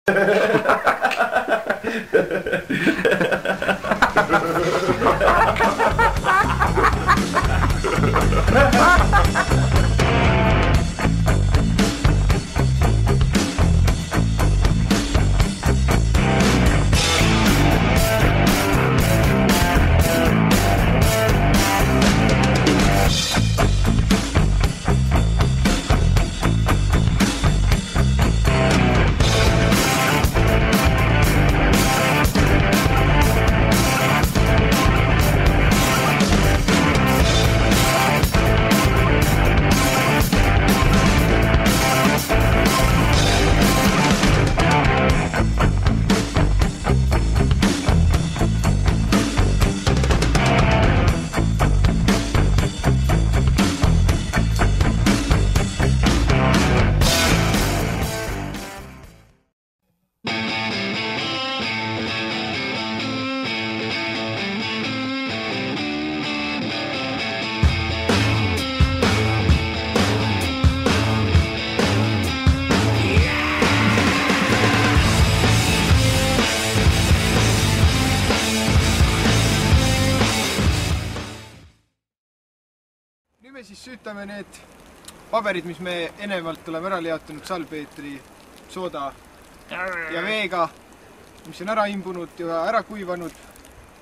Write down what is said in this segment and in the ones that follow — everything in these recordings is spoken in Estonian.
Nüüd me siis süütame need paberid, mis me enevalt oleme ära liatanud salpeetri, sooda ja veega, mis on ära imbunud ja ära kuivanud.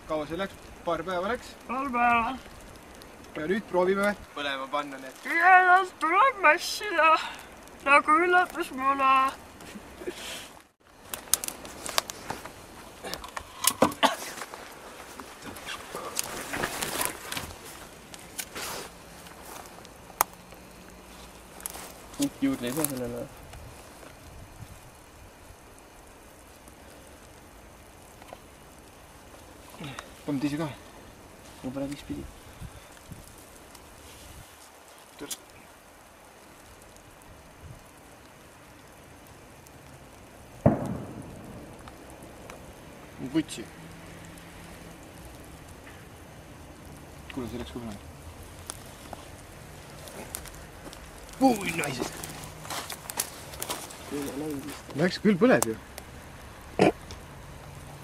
Kaua see läks? Paar päeva läks? Paar päeva. Ja nüüd proovime põlema panna need. Jäänud tuleb mässida, nagu üllatusmuna. Juurde ei saa sellele. Pannud ise ka? Ma pole viis pidi. Vutsi. Kuule, see läks kui põlema. Ui, naised! Läks küll, põleb ju.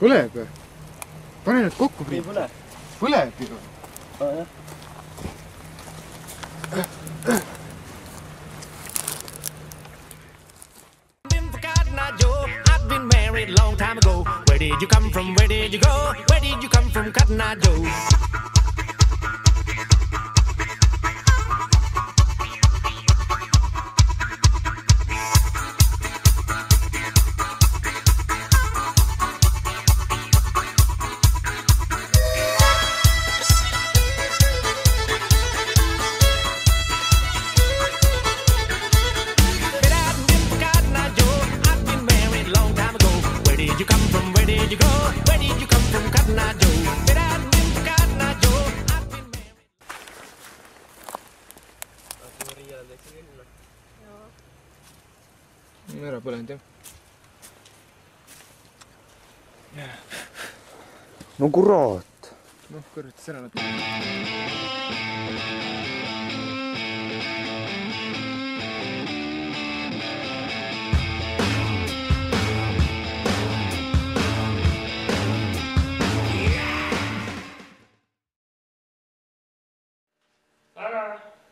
Põleb ju. Pane need kokku. Ei põle. Põleb ju. Jah. I've been married a long time ago. Where did you come from? Where did you go? Where did you come from, Cotton Eye Joe? Ära põlenud, jah. No kurat! Noh, kõrvutis ära natuke.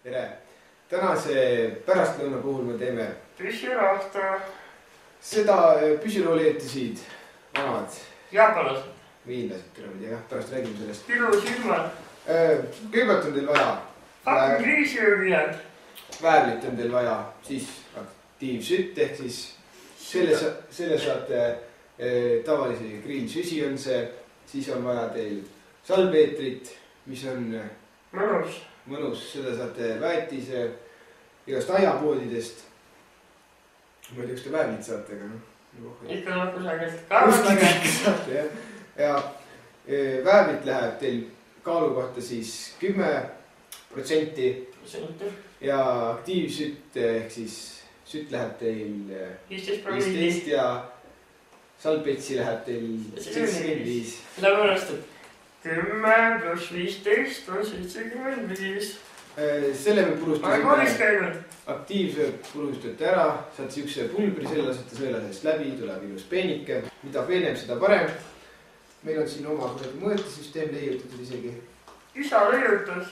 Tere! Tänase pärastlõuna puhul me teeme Püsirahta. Seda püsiroolijätisid, vanad. Jaapalased. Viinlased tulevad, jah, pärast räägime sellest. Pilusilmad. Kõigepealt on teil vaja. Hakkab riisiõljad. Väävlit on teil vaja, siis aktiivsütt, ehk siis selle saate tavalisi grillsüsi on see. Siis on vaja teil salpeetrit, mis on mõnus, seda saate väetise igast aiapoodidest. Ma ei tea, kus te väävlit saate, aga noh. Ikka noh kusagilt karvatage. Saate, jah. Ja väävlit läheb teil kaalu kohta siis 10% ja aktiivsütt ehk siis sütt läheb teil 15 ja salpetsi läheb teil 75. Sellepärast, et 10 pluss 15 on 75. selle me ma ei purustasime koolis käinud. aktiivse purustate ära, saad siukse pulbri, selle lasete sõela seest läbi, tuleb ilus peenike. Mida peenem, seda parem. Meil on siin oma mõõtesüsteem leiutatud isegi. Isa leiutas.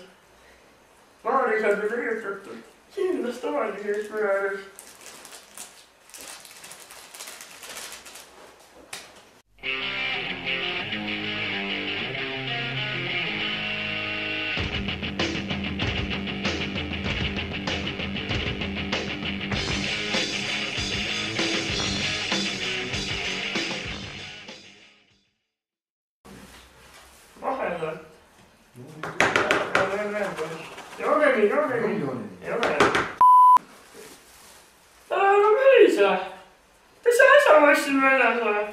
Maarisad on leiutatud. Kindlasti tavalisi eest mõne ääres. Vahedalt. Jooneni. Ei ole. No Meelisa. Kas sa äsa võtsin väljas või?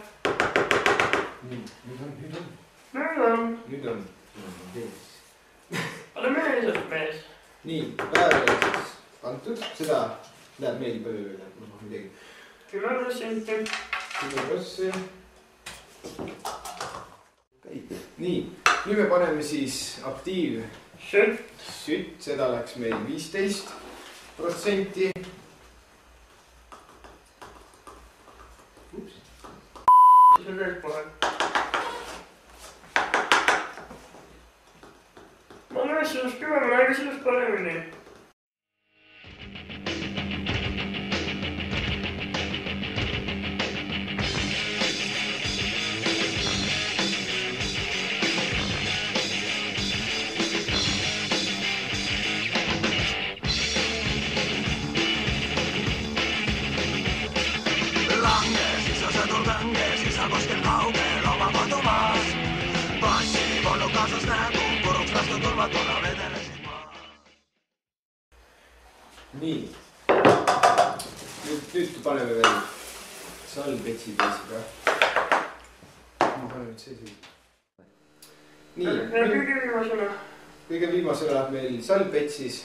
Nüüd on. Ole Meelisast mees. Nii, päevale siis antud. Seda läheb meil päevale. Midagi. 10%. 10%. Nii, nüüd me paneme siis aktiiv sütt, seda läks meil 15%. Siis on kõik kohe. Ma näen sinust 10, ma näen sinust paremini. Nii, nüüd paneme veel salbetsi ka. Ma panen nüüd see siin. Nii, kõige viimasena läheb meil salbetsis.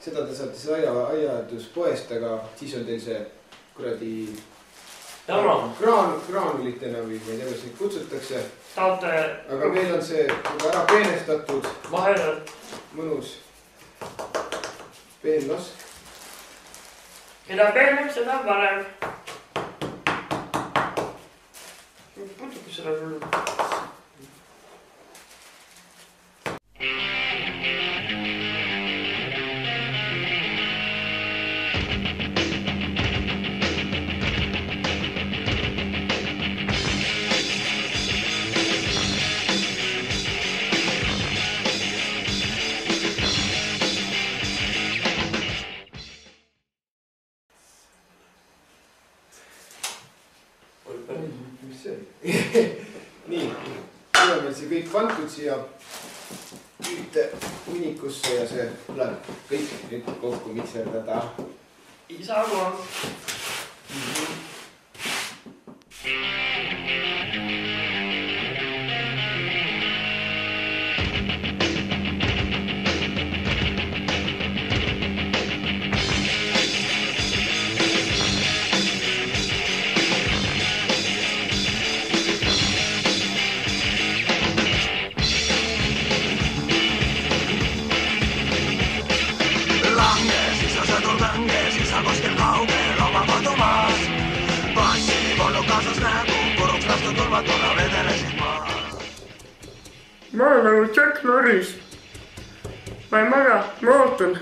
Seda te saate siis aiatuspoest, aga siis on teil see kuradi graanulitena või ma ei tea, kuidas neid kutsutakse. Aga meil on see ära peenestatud. Vahedalt. Mõnus peenlask. Mida peenem, seda parem. Putukas seda küll. Nii, nüüd on meil see kõik pandud siia ühte unnikusse ja see tuleb kõik nüüd kokku mikserdada. Isamaa. Ma olen nagu Jack Norris. Ma ei maga, ma ootan.